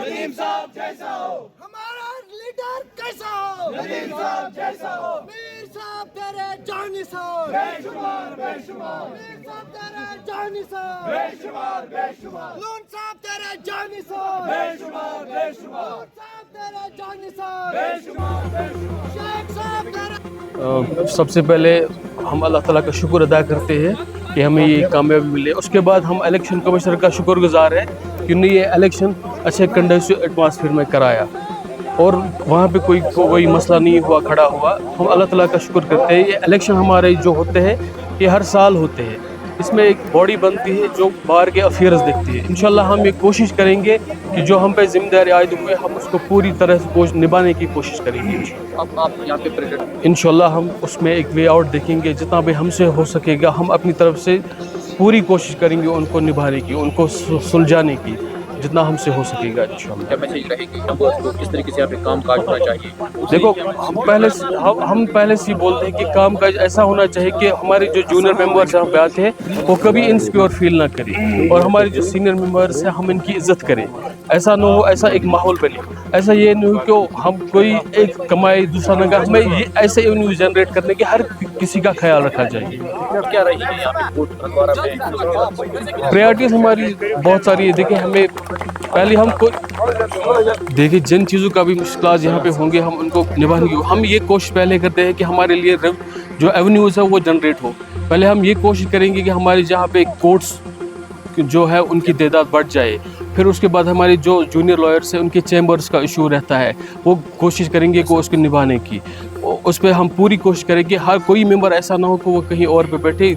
नदीम साहब जैसा हो, हमारा लीडर कैसा हो, नदीम साहब जैसा हो, मीर साहब तेरे जानिसार, बेशुमार बेशुमार, मीर साहब तेरे जानिसार, बेशुमार बेशुमार, लून साहब तेरे जानिसार, बेशुमार बेशुमार, लून साहब तेरे जानिसार, बेशुमार बेशुमार। शेख साहब तेरे। सबसे पहले हम अल्लाह ताला का शुक्र अदा करते हैं कि हमें ये कामयाबी मिले। उसके बाद हम इलेक्शन कमिश्नर का शुक्रगुजार हैं कि उन्होंने ये इलेक्शन अच्छे कंडक्टिव एटमॉस्फेयर में कराया और वहाँ पे कोई मसला नहीं हुआ खड़ा हुआ। हम अल्लाह ताला का शुक्र करते हैं। ये इलेक्शन हमारे जो होते हैं ये हर साल होते हैं। इसमें एक बॉडी बनती है जो बाहर के अफेयर्स देखती है। इंशाल्लाह हम ये कोशिश करेंगे कि जो हम पे जिम्मेदारी आयद हुई हम उसको पूरी तरह से निभाने की कोशिश करेंगे। अब आप यहाँ पे प्रेजेंट, इंशाल्लाह हम उसमें एक वे आउट देखेंगे, जितना भी हमसे हो सकेगा हम अपनी तरफ से पूरी कोशिश करेंगे उनको निभाने की, उनको सुलझाने की, जितना हमसे हो सकेगा इंशाल्लाह। क्या मैसेज रहेगी कि किस तरीके से यहाँ पे काम काज होना चाहिए? देखो हम पहले से ही बोलते हैं कि काम काज ऐसा होना चाहिए कि हमारे जो जूनियर मेंबर्स यहाँ पे आते हैं वो कभी इनसिक्योर फील ना करें और हमारे जो सीनियर मेंबर्स हैं हम इनकी इज्जत करें। ऐसा ना हो, ऐसा एक माहौल बने, ऐसा ये नहीं हो कि हम कोई एक कमाए दूसरा ना कमाए। हमें ये ऐसे एवेन्यू जनरेट करने के हर किसी का ख्याल रखा जाए। क्या रही है यहाँ पे वोट हंदवाड़ा में? प्रायोरिटीज हमारी बहुत सारी है। देखिए हमें पहले देखिए जिन चीज़ों का भी मुश्किलात यहाँ पे होंगे हम उनको निभाने की हम ये कोशिश पहले करते हैं कि हमारे लिए जो एवेन्यूज़ है वो जनरेट हो। पहले हम ये कोशिश करेंगे कि हमारे जहाँ पे कोर्ट्स जो है उनकी तादाद बढ़ जाए। फिर उसके बाद हमारे जो जूनियर लॉयर्स हैं उनके चैम्बर्स का इशू रहता है वो कोशिश करेंगे कि उसको निभाने की। उस पर हम पूरी कोशिश करेंगे हर कोई मेंबर ऐसा ना हो कि वो कहीं और पे बैठे,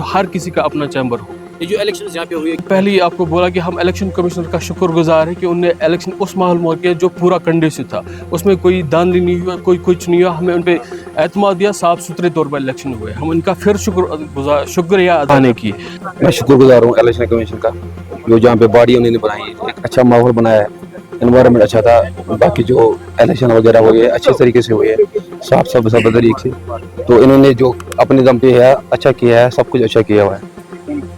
हर किसी का अपना चैम्बर हो। ये जो इलेक्शन यहाँ पे हुई है, पहले ही आपको बोला कि हम इलेक्शन कमिश्नर का शुक्रगुजार है कि उनने इलेक्शन उस माहौल में किया जो पूरा कंडीसिव था, उसमें कोई धांधली नहीं हुआ, कोई कुछ नहीं हुआ। हमें उन पर एतमाद दिया, साफ सुथरे तौर पर इलेक्शन हुए। हम उनका फिर शुक्रिया अदा की। मैं शुक्रगुजार हूँ इलेक्शन कमीशन का, जो जहाँ पे बॉडी उन्होंने बनाई, एक अच्छा माहौल बनाया है, एनवायरनमेंट अच्छा था। बाकी जो इलेक्शन वगैरह हुए अच्छे तरीके से हुए हैं, साफ सब तरीके से। तो इन्होंने जो अपने दम पे है अच्छा किया है, सब कुछ अच्छा किया हुआ है।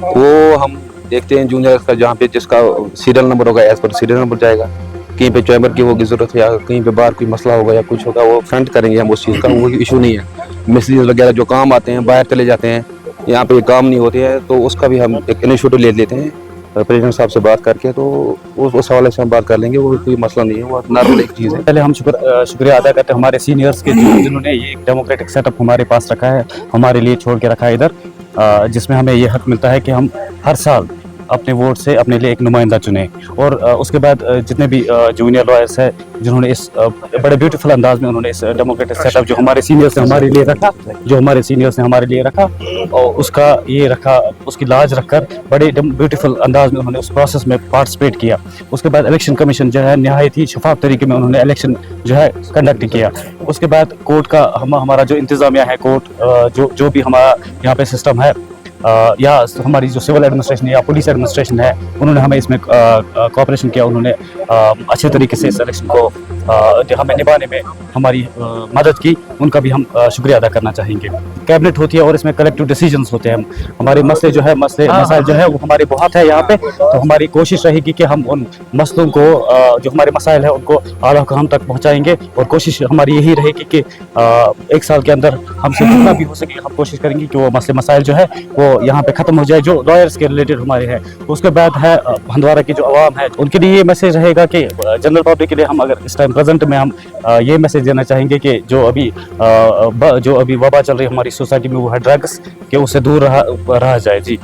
वो हम देखते हैं जूनियर का जहाँ पे जिसका सीरियल नंबर होगा एज पर सीरियल नंबर जाएगा। कहीं पे चैम्बर की होगी ज़रूरत या कहीं पे बाहर कोई मसला होगा या कुछ होगा वो फ्रंट करेंगे हम उस चीज़ का, वो इशू नहीं है। मिसलीज वगैरह जो काम आते हैं बाहर चले जाते हैं, यहाँ पे काम नहीं होते हैं, तो उसका भी हम एक इनिशिएटिव ले लेते हैं प्रेसिडेंट साहब से बात करके। तो उस हवाले से हम बात कर लेंगे, वो कोई मसला नहीं है, वो नॉर्मल एक चीज़ है। पहले हम शुक्रिया अदा करते हैं हमारे सीनियर्स के जिन्होंने ये डेमोक्रेटिक सेटअप हमारे पास रखा है, हमारे लिए छोड़ के रखा है इधर, जिसमें हमें ये हक मिलता है कि हम हर साल अपने वोट से अपने लिए एक नुमाइंदा चुने। और उसके बाद जितने भी जूनियर लॉयर्स हैं जिन्होंने इस बड़े ब्यूटीफुल अंदाज में उन्होंने इस डेमोक्रेटिक सेटअप जो हमारे सीनियर्स ने हमारे लिए रखा और उसका ये रखा, उसकी लाज रखकर बड़े ब्यूटीफुल अंदाज में उन्होंने उस प्रोसेस में पार्टिसिपेट किया। उसके बाद इलेक्शन कमीशन जो है नहायत ही शफाफ तरीके में उन्होंने इलेक्शन जो है कंडक्ट किया। उसके बाद कोर्ट का हमारा जो इंतज़ामिया है, कोर्ट जो भी हमारा यहाँ पे सिस्टम है, या हमारी जो सिविल एडमिनिस्ट्रेशन या पुलिस एडमिनिस्ट्रेशन है, उन्होंने हमें इसमें कोऑपरेशन किया। उन्होंने अच्छे तरीके से इस इलेक्शन को जो हमें निभाने में हमारी मदद की, उनका भी हम शुक्रिया अदा करना चाहेंगे। कैबिनेट होती है और इसमें कलेक्टिव डिसीजंस होते हैं। हमारे मसले जो है मसाइल जो है वो हमारे बहुत है यहाँ पे, तो हमारी कोशिश रहेगी कि हम उन मसलों को जो हमारे मसाइल है उनको आला हुकाम तक पहुँचाएंगे। और कोशिश हमारी यही रहेगी कि एक साल के अंदर हमसे जितना भी हो सके हम कोशिश करेंगे कि वो मसाइल जो है वो यहाँ पे ख़त्म हो जाए जो लॉयर्स के रिलेटेड हमारे हैं। उसके बाद है हंदवाड़ा की जो आवाम है उनके लिए ये मैसेज रहेगा कि जनरल पब्लिक के लिए हम अगर इस टाइम प्रेजेंट में हम ये मैसेज देना चाहेंगे कि जो अभी वबा चल रही है हमारी सोसाइटी में वो है ड्रग्स, कि उससे दूर रहा जाए। जी।